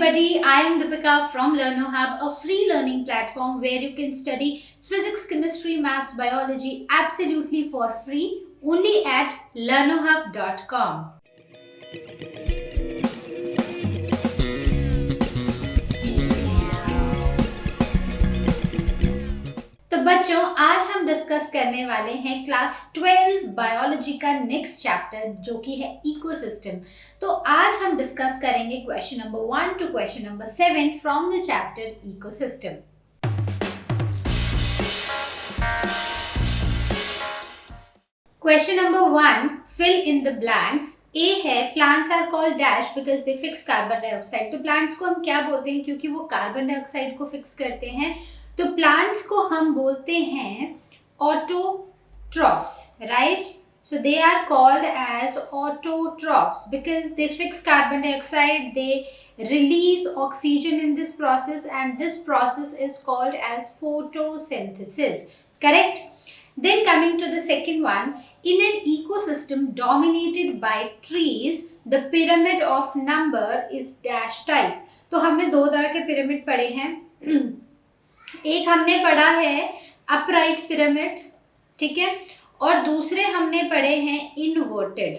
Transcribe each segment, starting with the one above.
everybody, I am Deepika from LearnoHub, a free learning platform where you can study physics, chemistry, maths, biology absolutely for free only at learnohub.com. तो बच्चों, आज हम discuss करने वाले हैं class 12 biology का next chapter जो कि है इकोसिस्टम। तो आज हम डिस्कस करेंगे question number 1 to question number 7 from the chapter ecosystem. Question number 1, fill in the blanks. A है plants are called dash because they fix carbon dioxide. तो प्लांट्स को हम क्या बोलते हैं? क्योंकि वो कार्बन डाइऑक्साइड को फिक्स करते हैं, तो प्लांट्स को हम बोलते हैं autotrophs, right? So they are called as autotrophs because they fix carbon dioxide, they release oxygen in this process, and this process is called as photosynthesis, correct? Then coming to the second one, in an ecosystem dominated by trees, the pyramid of number is dash type. तो हमने दो तरह के pyramid पढ़े हैं। एक हमने पढ़ा है अपराइट पिरामिड, ठीक है, और दूसरे हमने पढ़े हैं इनवर्टेड,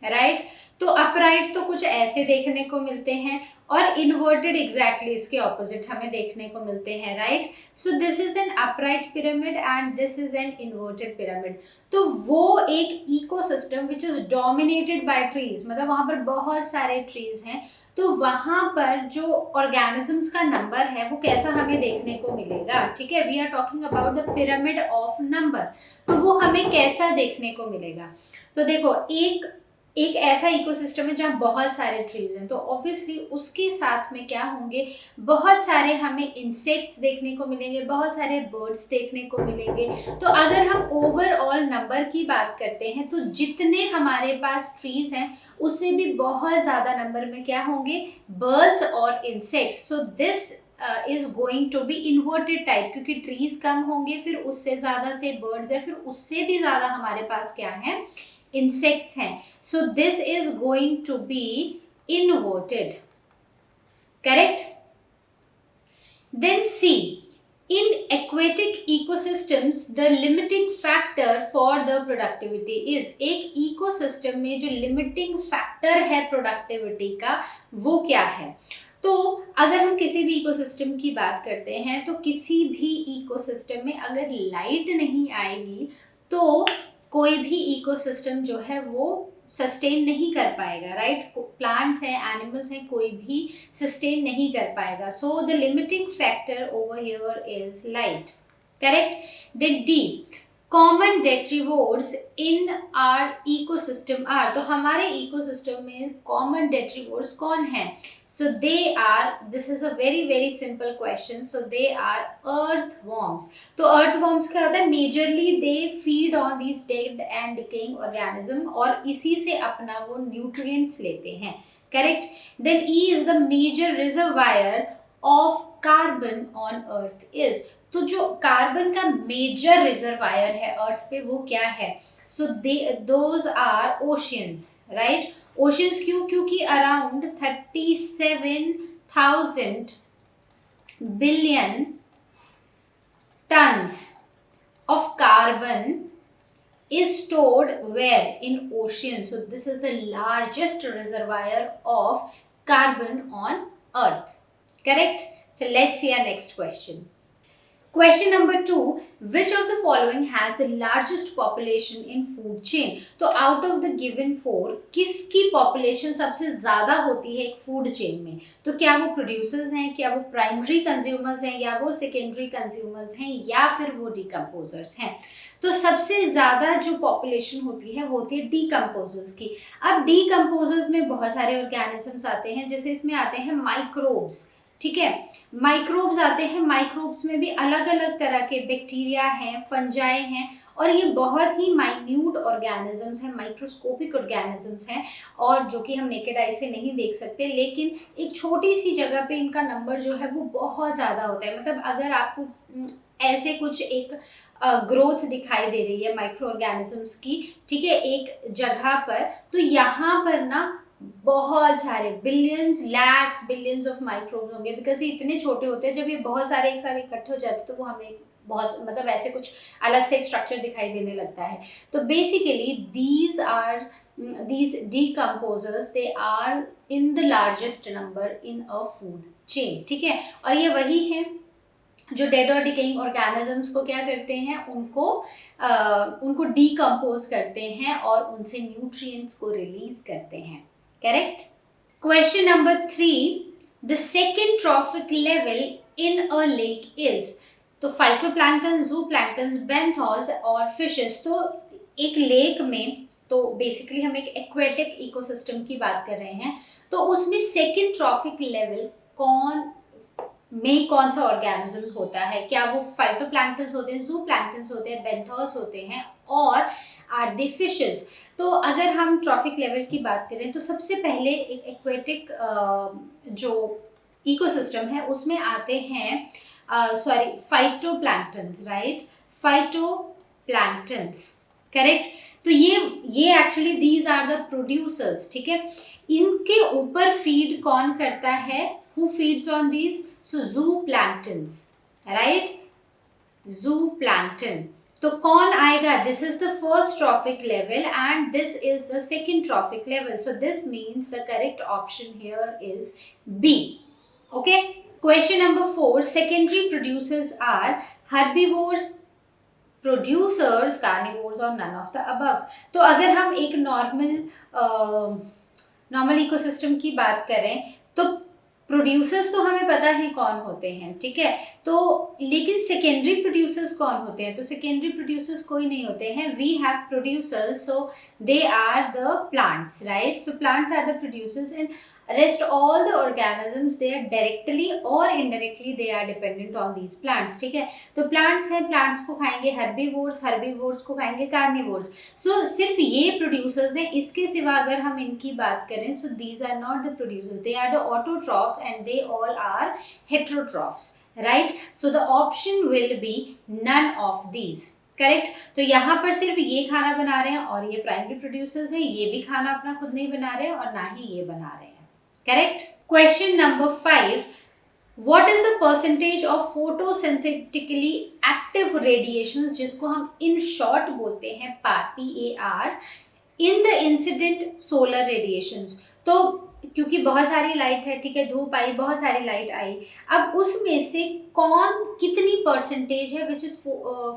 राइट? तो अपराइट तो कुछ ऐसे देखने को मिलते हैं और इनवर्टेड एग्जैक्टली इसके ऑपोजिट हमें देखने को मिलते हैं, right? So this is an upright pyramid and this is an inverted pyramid. तो वो एक ecosystem which is dominated by trees, मतलब वहां पर बहुत सारे ट्रीज हैं, तो वहां पर जो ऑर्गेनिजम्स का नंबर है वो कैसा हमें देखने को मिलेगा, ठीक है? We are talking about the pyramid of number, तो वो हमें कैसा देखने को मिलेगा? तो देखो, एक ऐसा इकोसिस्टम है जहाँ बहुत सारे ट्रीज हैं, तो ऑब्वियसली उसके साथ में क्या होंगे, बहुत सारे हमें इंसेक्ट्स देखने को मिलेंगे, बहुत सारे बर्ड्स देखने को मिलेंगे। तो अगर हम ओवरऑल नंबर की बात करते हैं तो जितने हमारे पास ट्रीज हैं उससे भी बहुत ज़्यादा नंबर में क्या होंगे, बर्ड्स और insects. So this is going to be inverted type, क्योंकि ट्रीज कम होंगे, फिर उससे ज़्यादा से बर्ड्स है, फिर उससे भी ज़्यादा हमारे पास क्या है, insects हैं। So this is going to be inverted, correct? Then C, in aquatic ecosystems the limiting factor for the productivity is, एक ecosystem में जो limiting factor है productivity का वो क्या है? तो अगर हम किसी भी इकोसिस्टम की बात करते हैं तो किसी भी इकोसिस्टम में अगर लाइट नहीं आएगी तो कोई भी इकोसिस्टम जो है वो सस्टेन नहीं कर पाएगा, राइट? प्लांट्स हैं, एनिमल्स हैं, कोई भी सस्टेन नहीं कर पाएगा। So the limiting factor over here is light, correct? Then d, common detritivores in our ecosystem are. तो हमारे इकोसिस्टम में कॉमन डेट्रीवोर्स कौन है? So they are, this is a very very simple question, so they are earthworms. तो earthworms क्या होता है? Majorly they feed on these dead and decaying organism और इसी से अपना वो न्यूट्रिएंट्स लेते हैं, correct? Then e is the major reservoir of carbon on earth is. तो जो कार्बन का मेजर रिजर्वायर है अर्थ पे वो क्या है? So those are oceans, right? Oceans क्यों? क्योंकि around 37,000 billion tons of carbon is stored where? In ocean. So this is the largest reservoir of carbon on earth, correct? So let's see our next question. Question number 2, which of the following has the largest population in food chain? तो out of the given 4 किसकी population सबसे ज़्यादा होती है एक food chain में? तो क्या वो producers हैं, क्या वो primary consumers हैं, या वो secondary consumers हैं, या फिर वो decomposers हैं? तो सबसे ज़्यादा जो पॉपुलेशन होती है वो होती है डीकम्पोजर्स की। अब डीकम्पोजर्स में बहुत सारे ऑर्गेनिजम्स आते हैं, जैसे इसमें आते हैं माइक्रोब्स, ठीक है? माइक्रोब्स आते हैं, माइक्रोब्स में भी अलग अलग तरह के बैक्टीरिया हैं, फंजाई हैं, और ये बहुत ही माइन्यूट ऑर्गेनिजम्स हैं, माइक्रोस्कोपिक ऑर्गेनिजम्स हैं, और जो कि हम नेकेड आई से नहीं देख सकते, लेकिन एक छोटी सी जगह पे इनका नंबर जो है वो बहुत ज़्यादा होता है। मतलब अगर आपको ऐसे कुछ एक ग्रोथ दिखाई दे रही है माइक्रो ऑर्गेनिजम्स की, ठीक है, एक जगह पर, तो यहाँ पर ना बहुत सारे billions lakhs billions of microbes होंगे, बिकॉज ये इतने छोटे होते हैं। जब ये बहुत सारे एक साथ इकट्ठे हो जाते हैं तो वो हमें बहुत मतलब ऐसे कुछ अलग से एक स्ट्रक्चर दिखाई देने लगता है। तो basically these decomposers they are in the largest number in a food chain, ठीक है। और ये वही है जो डेड और डिकेइंग ऑर्गेनिजम्स को क्या करते हैं, उनको डीकम्पोज करते हैं और उनसे न्यूट्रिएंट्स को रिलीज करते हैं। Correct. Question number 3, the second trophic level in a lake is. तो फाइटोप्लैंक्टन, जूप्लैंक्टन, बेंथोस और फिशेस। तो एक लेक में, तो बेसिकली हम एक एक्वेटिक इकोसिस्टम की बात कर रहे हैं, तो उसमें सेकेंड ट्रॉफिक लेवल कौन सा ऑर्गेनिज्म होता है? क्या वो फाइटोप्लैंक्टन्स होते हैं, जूप्लैंक्टन्स होते हैं, बेंथोस होते हैं, और आर दे फिशेस? तो अगर हम ट्रॉफिक लेवल की बात करें तो सबसे पहले एक एक्वेटिक जो इकोसिस्टम है उसमें आते हैं फाइटोप्लैंक्टन्स, राइट, फाइटोप्लैंक्टन्स। करेक्ट। तो ये actually these are the producers, ठीक है। इनके ऊपर फीड कौन करता है? Who feeds on these? So zooplanktons, right? Zooplankton. तो कौन आएगा? This is the first trophic level and this is the second trophic level. So this means the correct option here is B. Okay. Question number 4. Secondary producers are herbivores, producers, carnivores और none of the above. तो अगर हम एक normal ecosystem की बात करें तो producers तो हमें पता है कौन होते हैं, ठीक है। तो लेकिन सेकेंडरी प्रोड्यूसर्स कौन होते हैं? तो सेकेंडरी प्रोड्यूसर्स कोई नहीं होते हैं। We have producers, so they are the plants, right. So plants are the producers and rest all the organisms they are directly or indirectly they are dependent on these plants, ठीक है। तो plants हैं, plants को खाएंगे herbivores, herbivores को खाएंगे carnivores। so सिर्फ ये producers हैं, इसके सिवा अगर हम इनकी बात करें so these are not the producers, they are the autotrophs and they all are heterotrophs, right। so the option will be none of these, correct. तो यहाँ पर सिर्फ ये खाना बना रहे हैं और ये प्राइमरी प्रोड्यूसर्स हैं, ये भी खाना अपना खुद नहीं बना रहे हैं और ना ही ये बना रहे हैं। Correct. Question number 5, what is the percentage of photosynthetically active radiations, जिसको हम in short बोलते हैं PAR, in the incident solar radiations। तो क्योंकि बहुत सारी लाइट है, ठीक है, धूप आई, बहुत सारी लाइट आई, अब उसमें से कौन कितनी परसेंटेज है which is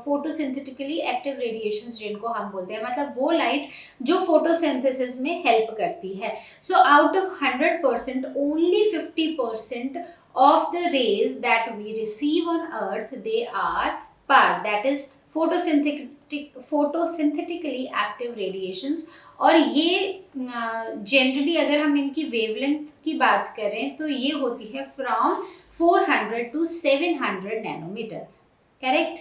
photosynthetically active radiations, जिनको हम बोलते हैं, मतलब वो लाइट जो फोटोसिंथेसिस में हेल्प करती है। So out of 100% only 50% of the rays that we receive on earth they are PAR, that is photosynthetically active radiations। और ये जनरली अगर हम इनकी वेवलेंथ की बात करें तो ये होती है from 400 to 700 nanometres. Correct.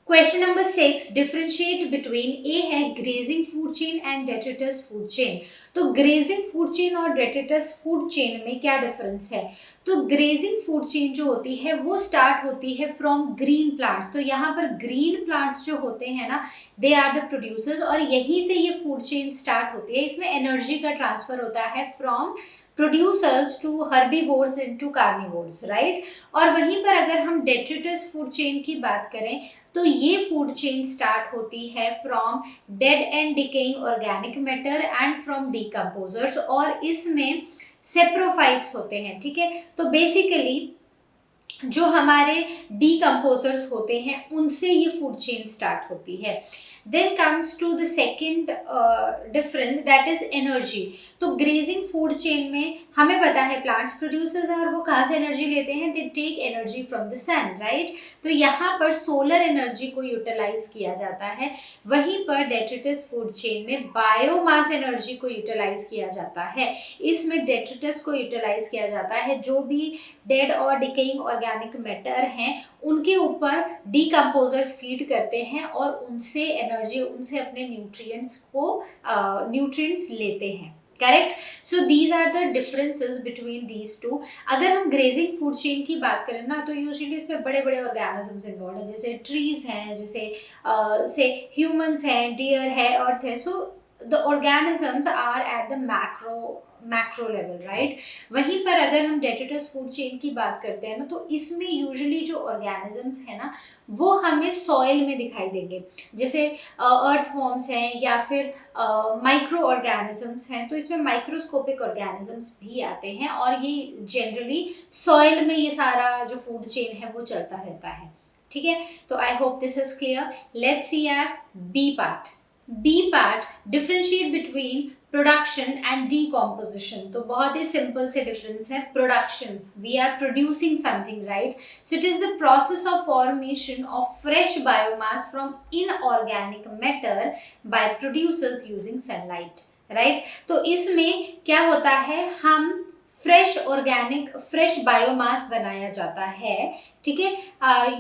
Question number 6, differentiate between, a है grazing food chain and detritus food chain. तो ग्रेजिंग फूड चेन और डेट्रिटस फूड चेन में क्या डिफरेंस है? तो ग्रेजिंग फूड चेन जो होती है वो स्टार्ट होती है फ्रॉम ग्रीन प्लांट्स। तो यहाँ पर ग्रीन प्लांट्स जो होते हैं ना, दे आर द प्रोड्यूसर्स, और यहीं से ये फूड चेन स्टार्ट होती है। इसमें एनर्जी का ट्रांसफर होता है from producers to herbivores into carnivores, right. और वहीं पर अगर हम डेट्रिटस फूड चेन की बात करें तो ये फूड चेन स्टार्ट होती है from dead and decaying organic matter and from decomposers, और इसमें सेप्रोफाइट्स होते हैं, ठीक है। तो बेसिकली जो हमारे डीकम्पोजर्स होते हैं उनसे ये फूड चेन स्टार्ट होती है। Then comes to the second difference, that is energy. तो ग्रेजिंग फूड चेन में हमें पता है प्लांट्स प्रोड्यूसर्स हैं और वो कहाँ से एनर्जी लेते हैं? They take energy from the sun, right. तो यहाँ पर सोलर एनर्जी को यूटिलाइज किया जाता है। वहीं पर डेट्रिटस फूड चेन में बायोमास एनर्जी को यूटिलाइज किया जाता है। इसमें डेट्रिटस को यूटिलाइज किया जाता है जो भी डेड और डिकेइंग ऑर्गेनिक मैटर हैं उनके ऊपर डीकम्पोजर्स फीड करते हैं और उनसे एनर्जी, उनसे अपने न्यूट्रिएंट्स लेते हैं। Correct. So these are the differences between these two. अगर हम ग्रेजिंग फूड चेन की बात करें ना तो यूजुअली इसमें बड़े बड़े ऑर्गेनिजम्स इन्वॉल्व हैं, जैसे ट्रीज हैं, जैसे ह्यूमंस हैं, डियर है, अर्थ है। So the organisms are at the macro level, right. वहीं पर अगर हम डेट्रिटस फूड चेन की बात करते हैं ना, तो इसमें यूजुअली जो ऑर्गेनिजम्स है ना, वो हमें सॉइल में दिखाई देंगे, जैसे अर्थ फॉर्म्स हैं या फिर माइक्रो ऑर्गेनिजम्स हैं। तो इसमें माइक्रोस्कोपिक ऑर्गेनिजम्स भी आते हैं, और ये जनरली सॉइल में ये सारा जो फूड चेन है वो चलता रहता है, ठीक है। तो I hope this is clear. Let's see our b part. B part, differentiate between production and decomposition. तो बहुत ही सिंपल से डिफरेंस है। Production, we are producing something, right. So it is the process of formation of fresh biomass from inorganic matter by producers using sunlight, right. तो इसमें क्या होता है, हम फ्रेश बायोमास बनाया जाता है, ठीक है,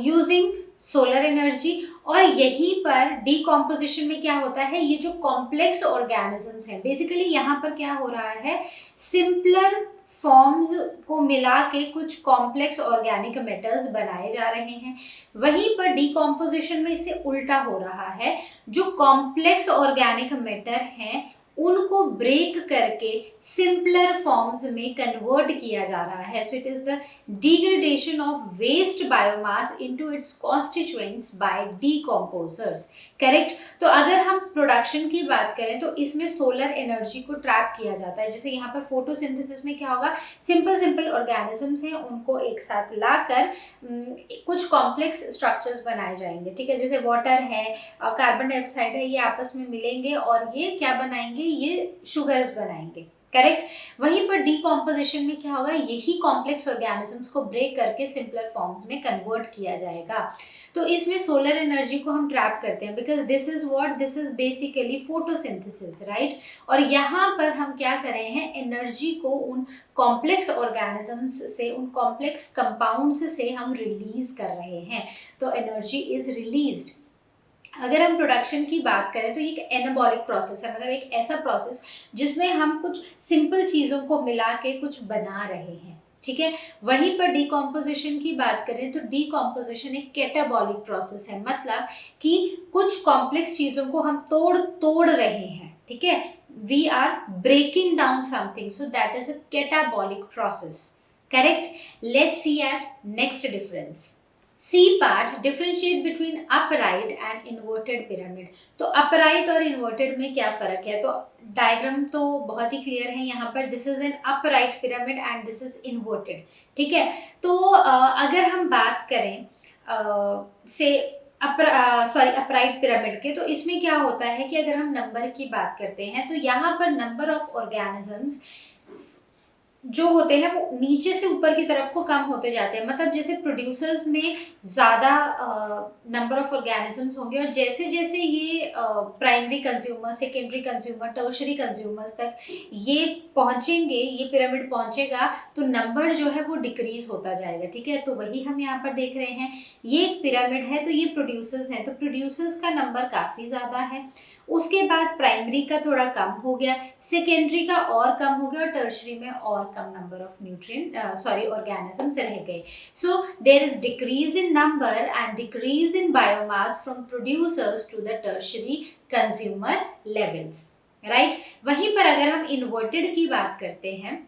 यूजिंग सोलर एनर्जी। और यहीं पर डीकॉम्पोजिशन में क्या होता है, ये जो कॉम्प्लेक्स ऑर्गेनिजम्स हैं, बेसिकली यहाँ पर क्या हो रहा है, सिंपलर फॉर्म्स को मिला के कुछ कॉम्प्लेक्स ऑर्गेनिक मैटर्स बनाए जा रहे हैं। वहीं पर डीकॉम्पोजिशन में इससे उल्टा हो रहा है, जो कॉम्प्लेक्स ऑर्गेनिक मैटर हैं उनको ब्रेक करके सिंपलर फॉर्म्स में कन्वर्ट किया जा रहा है। सो it is the degradation of waste biomass into its constituents by decomposers, correct. तो अगर हम प्रोडक्शन की बात करें तो इसमें सोलर एनर्जी को ट्रैप किया जाता है। जैसे यहाँ पर फोटोसिंथेसिस में क्या होगा, सिंपल ऑर्गेनिजम्स हैं, उनको एक साथ लाकर कुछ कॉम्प्लेक्स स्ट्रक्चर्स बनाए जाएंगे, ठीक है। जैसे वाटर है, कार्बन डाइऑक्साइड है, ये आपस में मिलेंगे और ये क्या बनाएंगे, ये शुगर्स बनाएंगे, करेक्ट। वहीं पर डीकॉम्पोजिशन में क्या होगा, यही कॉम्प्लेक्स ऑर्गेनिजम्स को ब्रेक करके सिंपलर फॉर्म्स में कन्वर्ट किया जाएगा। तो इसमें सोलर एनर्जी को हम ट्रैप करते हैं, because this is basically photosynthesis, right. और यहाँ पर हम क्या कर रहे हैं, एनर्जी को उन कॉम्प्लेक्स ऑर्गेनिजम्स से, उन कॉम्प्लेक्स कंपाउंड्स से हम रिलीज कर रहे हैं। तो एनर्जी इज रिलीज्ड। अगर हम प्रोडक्शन की बात करें तो ये एक एनाबॉलिक प्रोसेस है, मतलब एक ऐसा प्रोसेस जिसमें हम कुछ सिंपल चीज़ों को मिला के कुछ बना रहे हैं, ठीक है। वहीं पर डीकॉम्पोजिशन की बात करें तो डीकॉम्पोजिशन एक कैटाबॉलिक प्रोसेस है, मतलब कि कुछ कॉम्प्लेक्स चीज़ों को हम तोड़ रहे हैं, ठीक है। We are breaking down something, so that is a catabolic process, correct. Let's see our next difference. C part, differentiate between upright and inverted pyramid. तो अपराइट और इन्वर्टेड में क्या फर्क है, तो डायग्राम तो बहुत ही क्लियर है यहाँ पर। This is an upright pyramid and this is inverted, ठीक है। तो अगर हम बात करें से अपराइट पिरामिड के, तो इसमें क्या होता है कि अगर हम नंबर की बात करते हैं तो यहाँ पर नंबर ऑफ ऑर्गेनिजम्स जो होते हैं वो नीचे से ऊपर की तरफ को कम होते जाते हैं। मतलब जैसे प्रोड्यूसर्स में ज़्यादा नंबर ऑफ ऑर्गेनिजम्स होंगे, और जैसे जैसे ये primary consumer, secondary consumer, tertiary consumers तक ये पहुंचेंगे, ये पिरामिड पहुंचेगा, तो नंबर जो है वो डिक्रीज होता जाएगा, ठीक है। तो वही हम यहाँ पर देख रहे हैं, ये एक पिरामिड है, तो ये प्रोड्यूसर्स हैं, तो प्रोड्यूसर्स का नंबर काफ़ी ज़्यादा है। उसके बाद प्राइमरी का थोड़ा कम हो गया, सेकेंडरी का और कम हो गया, और टर्शरी में और कम नंबर ऑफ ऑर्गेनिजम्स रह गए। So there is decrease in number and decrease in biomass from producers to the tertiary consumer levels, right. वहीं पर अगर हम इन्वर्टेड की बात करते हैं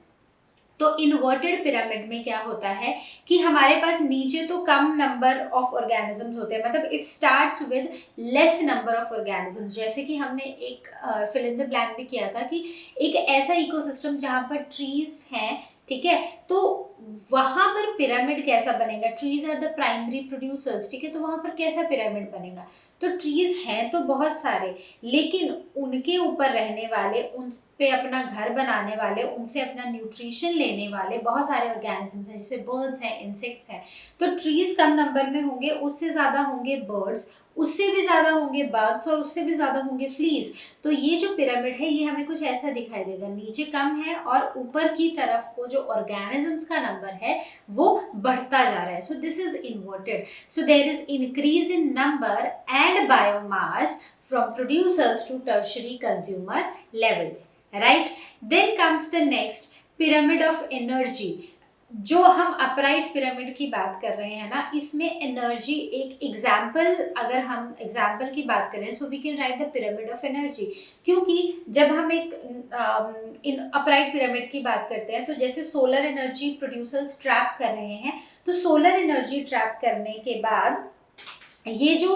तो इन्वर्टेड पिरामिड में क्या होता है कि हमारे पास नीचे तो कम नंबर ऑफ ऑर्गेनिजम्स होते हैं, मतलब it starts with less number of organisms. जैसे कि हमने एक फिल इन द ब्लैंक भी किया था कि एक ऐसा इकोसिस्टम जहाँ पर ट्रीज हैं, ठीक है, तो वहां पर पिरामिड कैसा बनेगा, trees are the primary producers, ठीक है, तो वहां पर कैसा पिरामिड बनेगा, तो ट्रीज हैं तो बहुत सारे, लेकिन उनके ऊपर रहने वाले, उन पे अपना घर बनाने वाले, उनसे अपना न्यूट्रिशन लेने वाले बहुत सारे ऑर्गेनिजम्स हैं, जैसे बर्ड्स हैं, इंसेक्ट्स हैं। तो ट्रीज कम नंबर में होंगे, उससे ज़्यादा होंगे बर्ड्स, उससे भी ज़्यादा होंगे बग्स, और उससे भी ज़्यादा होंगे फ्लीज। तो ये जो पिरामिड है ये हमें कुछ ऐसा दिखाई देगा, नीचे कम है और ऊपर की तरफ को जो ऑर्गेनिजम्स का नंबर है वो बढ़ता जा रहा है। So this is inverted. So there is increase in number and biomass from producers to tertiary consumer levels, right? Then comes the next pyramid of energy. जो हम अपराइट पिरामिड की बात कर रहे हैं ना, इसमें एनर्जी एक एग्जाम्पल, अगर हम एग्जाम्पल की बात करें, so we can write the pyramid of energy. क्योंकि जब हम एक इन अपराइट पिरामिड की बात करते हैं, तो जैसे सोलर एनर्जी प्रोड्यूसर्स ट्रैप कर रहे हैं, तो सोलर एनर्जी ट्रैप करने के बाद ये जो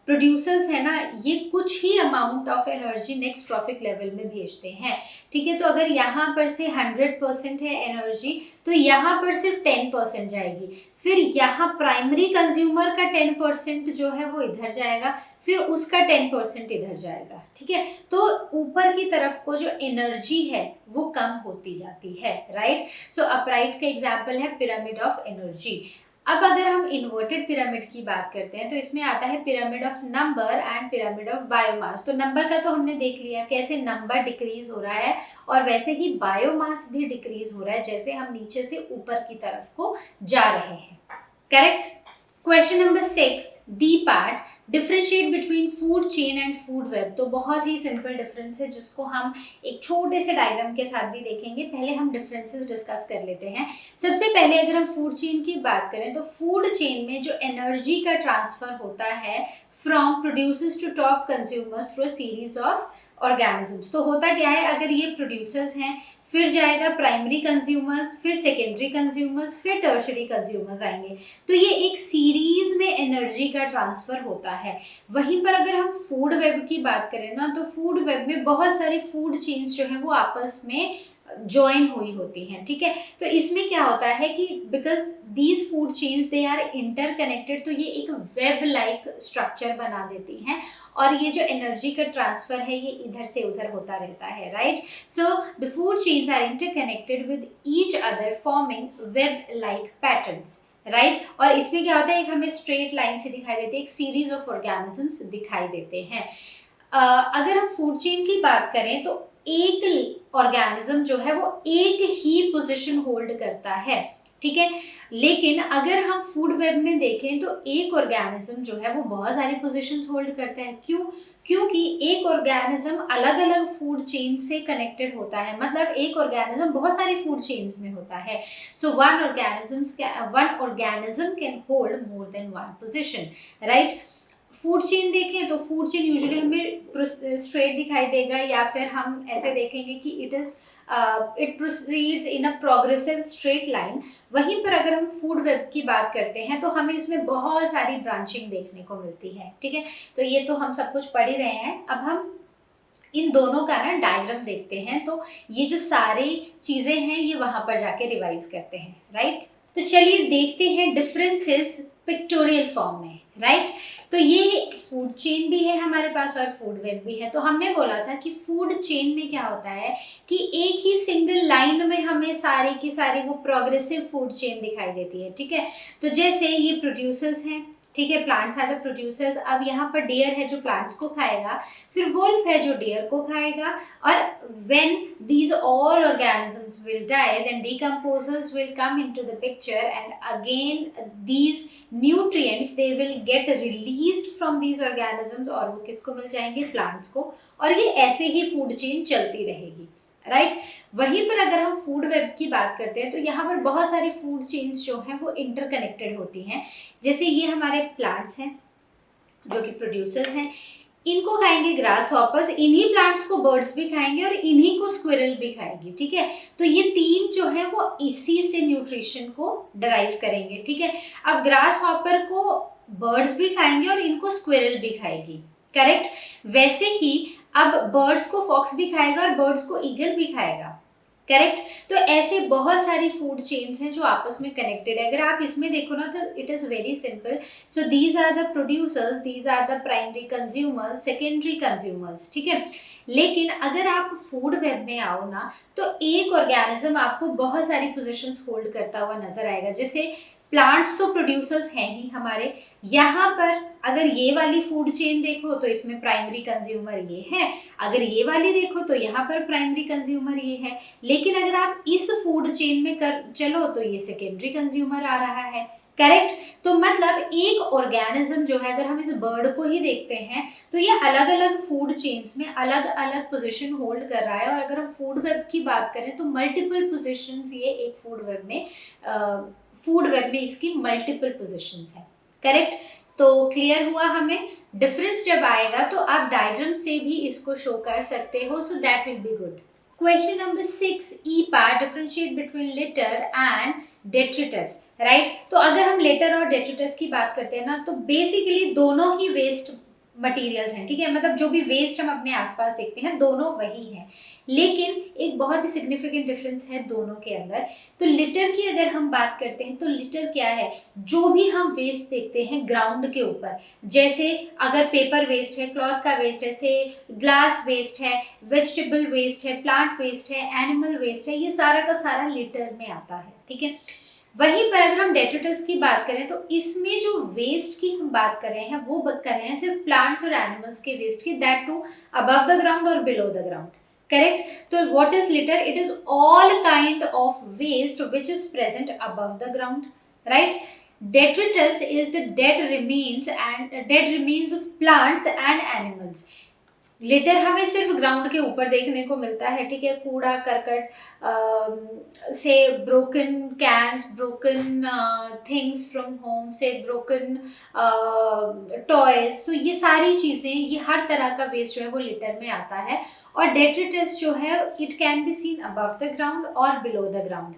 प्रोड्यूसर्स है ना, ये कुछ ही amount of energy next trophic level में भेजते हैं। ठीक है, तो अगर यहाँ पर से 100% है एनर्जी, तो यहाँ पर सिर्फ 10% जाएगी, फिर यहाँ प्राइमरी कंज्यूमर का 10% जो है वो इधर जाएगा, फिर उसका 10% इधर जाएगा। ठीक है, तो ऊपर की तरफ को जो एनर्जी है वो कम होती जाती है, राइट। सो अपराइट का एग्जाम्पल है पिरामिड ऑफ एनर्जी। अब अगर हम इन्वर्टेड पिरामिड की बात करते हैं, तो इसमें आता है pyramid of number and pyramid of biomass. तो नंबर का तो हमने देख लिया कैसे नंबर डिक्रीज हो रहा है, और वैसे ही बायोमास भी डिक्रीज हो रहा है, जैसे हम नीचे से ऊपर की तरफ को जा रहे हैं। Correct. Question number 6 D part, differentiate between food chain and food web. तो बहुत ही सिंपल डिफरेंस है, जिसको हम एक छोटे से डायग्राम के साथ भी देखेंगे। पहले हम डिफरेंसेस डिस्कस कर लेते हैं। सबसे पहले अगर हम फूड चेन की बात करें, तो फूड चेन में जो एनर्जी का ट्रांसफर होता है from producers to top consumers through a series of organisms. तो होता क्या है, अगर ये प्रोड्यूसर्स हैं, फिर जाएगा प्राइमरी कंज्यूमर्स, फिर सेकेंडरी कंज्यूमर्स, फिर टर्शरी कंज्यूमर्स आएंगे। तो ये एक सीरीज में एनर्जी का ट्रांसफर होता है। वहीं पर अगर हम फूड वेब की बात करें ना, तो फूड वेब में बहुत सारी फूड चेन्स जो है वो आपस में ज्वाइन हुई होती हैं। ठीक है, तो इसमें क्या होता है कि because these food chains they are interconnected, तो ये एक वेब लाइक स्ट्रक्चर बना देती हैं, और ये जो एनर्जी का ट्रांसफर है ये इधर से उधर होता रहता है, right. So the food chains are interconnected with each other forming web like patterns, right. और इसमें क्या होता है, एक हमें स्ट्रेट लाइन से दिखाई देती है, एक सीरीज ऑफ ऑर्गेनिजम्स दिखाई देते हैं। अगर हम फूड चेन की बात करें, तो एक ऑर्गेनिज्म जो है वो एक ही पोजीशन होल्ड करता है। ठीक है, लेकिन अगर हम फूड वेब में देखें, तो एक ऑर्गेनिज्म जो है वो बहुत सारी पोजीशंस होल्ड करता है। क्यों? क्योंकि एक ऑर्गेनिज्म अलग अलग फूड चेन से कनेक्टेड होता है, मतलब एक ऑर्गेनिज्म बहुत सारी फूड चेन्स में होता है। So one organism can hold more than one position, right. Food chain देखें, तो फूड चेन यूजुअली हमें स्ट्रेट दिखाई देगा, या फिर हम ऐसे देखेंगे कि it proceeds in a progressive straight line. वहीं पर अगर हम फूड वेब की बात करते हैं, तो हमें इसमें बहुत सारी ब्रांचिंग देखने को मिलती है। ठीक है, तो ये तो हम सब कुछ पढ़ ही रहे हैं। अब हम इन दोनों का ना डायग्राम देखते हैं, तो ये जो सारी चीजें हैं ये वहां पर जाके रिवाइज करते हैं, राइट। तो चलिए देखते हैं डिफरेंसेस पिक्टोरियल फॉर्म में, राइट। तो ये फूड चेन भी है हमारे पास और फूड वेब भी है। तो हमने बोला था कि फूड चेन में क्या होता है कि एक ही सिंगल लाइन में हमें सारी की सारी वो प्रोग्रेसिव फूड चेन दिखाई देती है। ठीक है, तो जैसे ये प्रोड्यूसर्स हैं, ठीक है, प्लांट्स आर द प्रोड्यूसर्स। अब यहाँ पर डियर है जो प्लांट्स को खाएगा, फिर वुल्फ है जो डियर को खाएगा, और when these all organisms will die, then decomposers will come into the picture, and again these nutrients they will get released from these organisms, और वो किसको मिल जाएंगे? प्लांट्स को, और ये ऐसे ही फूड चेन चलती रहेगी, राइट। वहीं पर अगर हम फूड वेब की बात करते हैं, तो यहाँ पर बहुत सारी फूड चेन्स जो हैं वो इंटरकनेक्टेड होती हैं। जैसे ये हमारे प्लांट्स हैं जो कि प्रोड्यूसर्स हैं, इनको खाएंगे ग्रास हॉपर्स, इन्हीं प्लांट्स को बर्ड्स भी खाएंगे, और इन्हीं को स्क्विरल भी खाएंगी। ठीक है, तो ये तीन जो है वो इसी से न्यूट्रिशन को डराइव करेंगे। ठीक है, अब ग्रास हॉपर को बर्ड्स भी खाएंगे और इनको स्क्विरल भी खाएगी, करेक्ट। वैसे ही अब बर्ड्स को फॉक्स भी खाएगा और बर्ड्स को ईगल भी खाएगा, करेक्ट। तो ऐसे बहुत सारी फूड चेन्स हैं जो आपस में कनेक्टेड है। अगर आप इसमें देखो ना, तो it is very simple. So these are the producers, these are the primary consumers, secondary consumers. ठीक है, लेकिन अगर आप फूड वेब में आओ ना, तो एक ऑर्गेनिज्म आपको बहुत सारी पोजीशंस होल्ड करता हुआ नजर आएगा। जैसे प्लांट्स तो प्रोड्यूसर्स हैं ही हमारे, यहाँ पर अगर ये वाली फूड चेन देखो तो इसमें प्राइमरी कंज्यूमर ये है, अगर ये वाली देखो तो यहाँ पर प्राइमरी कंज्यूमर ये है। लेकिन अगर आप इस फूड चेन में कर चलो तो ये सेकेंडरी कंज्यूमर आ रहा है, करेक्ट। तो मतलब एक ऑर्गेनिज्म जो है, अगर हम इस बर्ड को ही देखते हैं तो ये अलग अलग फूड चेन्स में अलग अलग पोजीशन होल्ड कर रहा है। और अगर हम फूड वेब की बात करें तो मल्टीपल पोजीशंस ये एक फूड वेब में इसकी मल्टीपल पोजीशंस है। करेक्ट। तो क्लियर हुआ हमें। डिफरेंस जब आएगा तो आप डायग्राम से भी इसको शो कर सकते हो, so that will be good. Question number 6, E part differentiate between litter and detritus, right. तो अगर हम लिटर और detritus की बात करते हैं ना, तो बेसिकली दोनों ही वेस्ट मटेरियल्स हैं, ठीक है। मतलब जो भी वेस्ट हम अपने आसपास देखते हैं दोनों वही हैं, लेकिन एक बहुत ही सिग्निफिकेंट डिफरेंस है दोनों के अंदर। तो लिटर की अगर हम बात करते हैं तो लिटर क्या है, जो भी हम वेस्ट देखते हैं ग्राउंड के ऊपर, जैसे अगर पेपर वेस्ट है, क्लॉथ का वेस्ट है, से ग्लास वेस्ट है, वेजिटेबल वेस्ट है, प्लांट वेस्ट है, एनिमल वेस्ट है, ये सारा का सारा लिटर में आता है, ठीक है। वहीं पर अगर हम डेट्रिटस की बात करें तो इसमें जो वेस्ट की हम बात कर रहे हैं वो कर रहे हैं सिर्फ प्लांट्स और एनिमल्स के वेस्ट की, that too above the ground और बिलो द ग्राउंड। करेक्ट। तो what is litter? It is all kind of waste which is present above the ground, right. Detritus is the dead remains of plants and animals. Litter हमें सिर्फ ground के ऊपर देखने को मिलता है, ठीक है। कूड़ा करकट से broken cans, broken things from home, से ब्रोकन टॉयज, तो ये सारी चीज़ें, ये हर तरह का वेस्ट जो है वो लिटर में आता है। और डेट्रिटस जो है it can be seen above the ground और बिलो द ग्राउंड।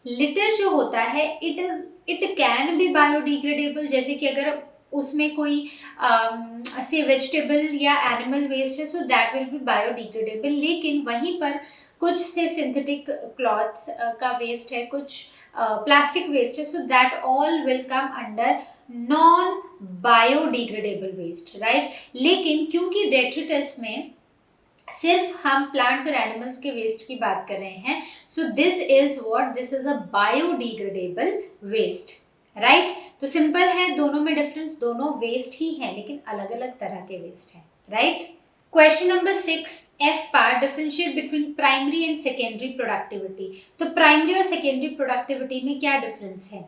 लिटर जो होता है इट कैन बी बायोडिग्रेडेबल, जैसे कि अगर उसमें कोई से वेजिटेबल या एनिमल वेस्ट है so that will be biodegradable. लेकिन वहीं पर कुछ से सिंथेटिक क्लॉथ्स का वेस्ट है, कुछ प्लास्टिक वेस्ट है, so that all will come under non biodegradable waste, right. लेकिन क्योंकि डेट्रिटस में सिर्फ हम प्लांट्स और एनिमल्स के वेस्ट की बात कर रहे हैं, so this is a biodegradable waste, right. तो सिंपल है, दोनों में डिफरेंस, दोनों वेस्ट ही है लेकिन अलग अलग तरह के वेस्ट हैं, right. Question number 6, F part differentiate between primary and secondary productivity. तो प्राइमरी और सेकेंडरी प्रोडक्टिविटी में क्या डिफरेंस है?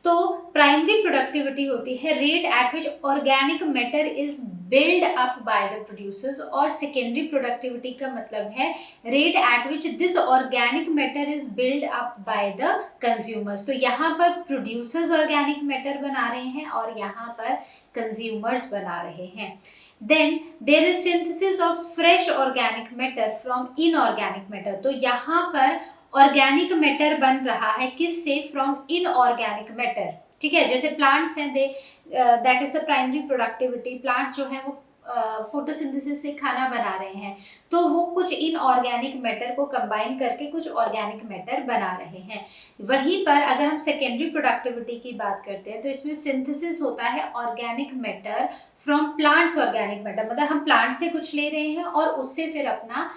तो प्राइमरी प्रोडक्टिविटी होती है rate at which organic matter is build up by the producers, और सेकेंडरी प्रोडक्टिविटी का मतलब है rate at which this organic matter is build up by the consumers. तो यहाँ पर प्रोड्यूसर्स ऑर्गेनिक मैटर बना रहे हैं और यहाँ पर कंज्यूमर्स बना रहे हैं। Then there is synthesis of fresh organic matter from inorganic matter. तो यहाँ पर ऑर्गेनिक मैटर बन रहा है किससे? फ्रॉम इनऑर्गेनिक मैटर, ठीक है। जैसे प्लांट्स हैं, that is the primary productivity. Plants जो है वो फोटोसिंथेसिस से खाना बना रहे हैं, तो वो कुछ इनऑर्गेनिक मैटर को कंबाइन करके कुछ ऑर्गेनिक मैटर बना रहे हैं। वहीं पर अगर हम सेकेंडरी प्रोडक्टिविटी की बात करते हैं तो इसमें सिंथेसिस होता है organic matter from plants organic matter, मतलब हम प्लांट से कुछ ले रहे हैं और उससे फिर अपना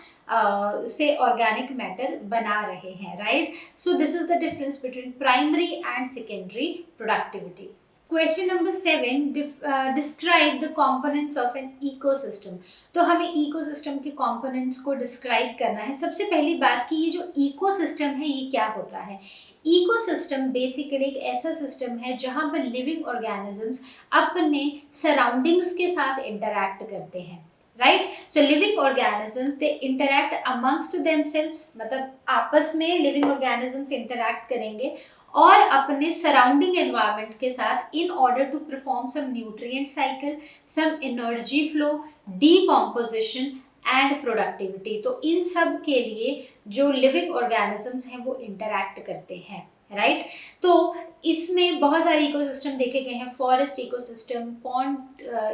से ऑर्गेनिक मैटर बना रहे हैं, right. So this is the difference between primary and secondary productivity. Question number 7, describe the components of an ecosystem. तो हमें इकोसिस्टम के कंपोनेंट्स को डिस्क्राइब करना है। सबसे पहली बात कि ये जो इकोसिस्टम है ये क्या होता है? इकोसिस्टम बेसिकली एक ऐसा सिस्टम है जहाँ पर लिविंग ऑर्गेनिजम्स अपने सराउंडिंग्स के साथ इंटरैक्ट करते हैं, right. So living organisms they interact amongst themselves, मतलब आपस में लिविंग ऑर्गेनिजम्स इंटरैक्ट करेंगे और अपने सराउंडिंग एनवायरनमेंट के साथ in order to perform some nutrient cycle, some energy flow, decomposition and productivity. तो इन सब के लिए जो लिविंग ऑर्गेनिजम्स हैं वो इंटरैक्ट करते हैं, राइट। तो इसमें बहुत सारे इकोसिस्टम देखे गए हैं, फॉरेस्ट इकोसिस्टम, पॉन्ड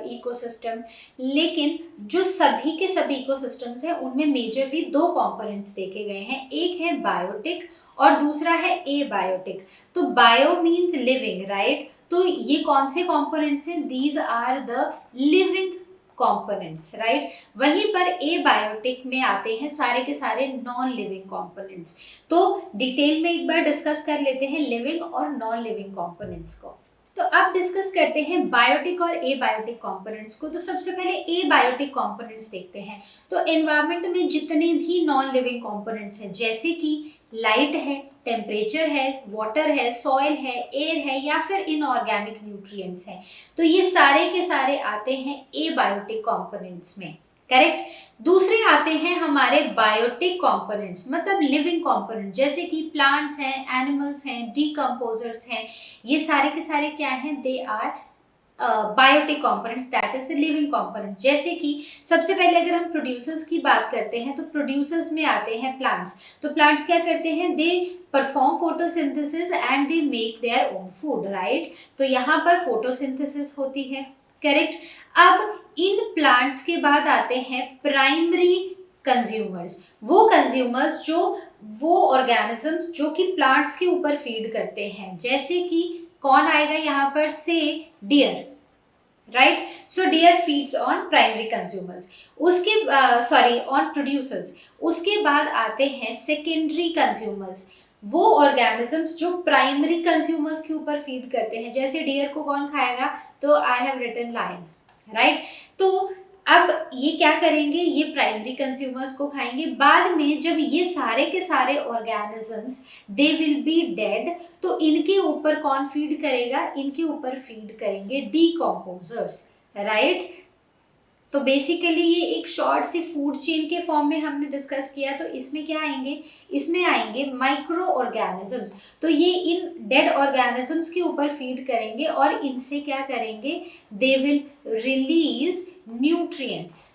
इकोसिस्टम, लेकिन जो सभी के सभी इकोसिस्टम्स हैं उनमें मेजरली दो कंपोनेंट्स देखे गए हैं। एक है बायोटिक और दूसरा है एबायोटिक। तो बायो मीन्स लिविंग, राइट। तो ये कौन से कंपोनेंट्स हैं? These are the living components, right. वहीं पर एबायोटिक में आते हैं सारे के सारे नॉन लिविंग कंपोनेंट्स। तो डिटेल में एक बार डिस्कस कर लेते हैं लिविंग और नॉन लिविंग कंपोनेंट्स को। तो अब डिस्कस करते हैं बायोटिक और एबायोटिक कंपोनेंट्स को। तो सबसे पहले एबायोटिक कंपोनेंट्स देखते हैं। तो एनवायरनमेंट में जितने भी नॉन लिविंग कंपोनेंट्स हैं, जैसे कि लाइट है, टेम्परेचर है, वाटर है, सॉइल है, एयर है या फिर इनऑर्गेनिक न्यूट्रिएंट्स हैं, तो ये सारे के सारे आते हैं एबायोटिक कंपोनेंट्स में। करेक्ट। दूसरे आते हैं हमारे बायोटिक कंपोनेंट्स, मतलब लिविंग कंपोनेंट, जैसे कि प्लांट्स हैं, एनिमल्स हैं, डीकम्पोजर्स हैं। ये सारे के सारे क्या हैं? They are biotic components, that is the living components. जैसे कि सबसे पहले अगर हम प्रोड्यूसर्स की बात करते हैं, तो प्रोड्यूसर्स में आते हैं प्लांट्स। तो प्लांट्स क्या करते हैं? They perform photosynthesis and they make their own food, right. तो यहाँ पर फोटोसिंथेसिस होती है। करेक्ट। अब इन प्लांट्स के बाद आते हैं प्राइमरी कंज्यूमर्स, वो कंज्यूमर्स जो वो ऑर्गेनिजम्स जो कि प्लांट्स के ऊपर फीड करते हैं। जैसे कि कौन आएगा यहाँ पर? Say deer, right. So deer feeds on primary consumers, उसके सॉरी ऑन प्रोड्यूसर्स। उसके बाद आते हैं सेकेंडरी कंज्यूमर्स, वो ऑर्गेनिजम्स जो प्राइमरी कंज्यूमर्स के ऊपर फीड करते हैं। जैसे डियर को कौन खाएगा? तो I have written lion, right. तो अब ये क्या करेंगे? ये प्राइमरी कंज्यूमर्स को खाएंगे। बाद में जब ये सारे के सारे organisms they will be dead, तो इनके ऊपर कौन फीड करेगा? इनके ऊपर फीड करेंगे डीकम्पोजर्स, राइट। तो बेसिकली ये एक शॉर्ट सी फूड चेन के फॉर्म में हमने डिस्कस किया। तो इसमें क्या आएंगे? इसमें आएंगे माइक्रो ऑर्गेनिजम्स। तो ये इन डेड ऑर्गेनिजम्स के ऊपर फीड करेंगे और इनसे क्या करेंगे? They will release nutrients,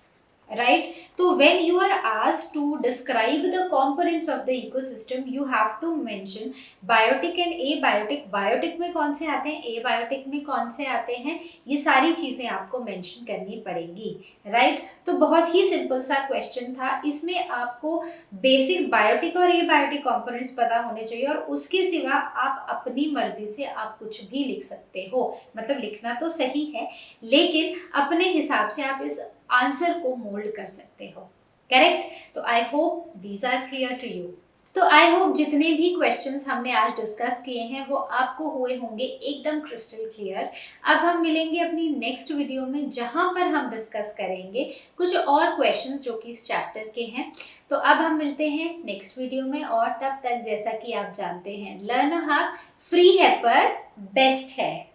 right? So when you are asked to describe the components of the ecosystem, you have to mention biotic and abiotic। Biotic में कौन से आते हैं, एबायोटिक में कौन से आते हैं, ये सारी चीजें आपको मेंशन करनी पड़ेंगी, राइट। तो बहुत ही सिंपल सा क्वेश्चन था। इसमें आपको बेसिक बायोटिक और एबायोटिक कंपोनेंट्स पता होने चाहिए, और उसके सिवा आप अपनी मर्जी से आप कुछ भी लिख सकते हो। मतलब लिखना तो सही है, लेकिन अपने हिसाब से आप इस आंसर को मोल्ड कर सकते हो। करेक्ट। तो I hope these are clear to you. तो आई होप जितने भी क्वेश्चंस हमने आज डिस्कस किए हैं वो आपको हुए होंगे एकदम क्रिस्टल क्लियर। अब हम मिलेंगे अपनी नेक्स्ट वीडियो में, जहां पर हम डिस्कस करेंगे कुछ और क्वेश्चंस जो कि इस चैप्टर के हैं। तो अब हम मिलते हैं नेक्स्ट वीडियो में, और तब तक जैसा कि आप जानते हैं, लर्न हब फ्री है पर बेस्ट है।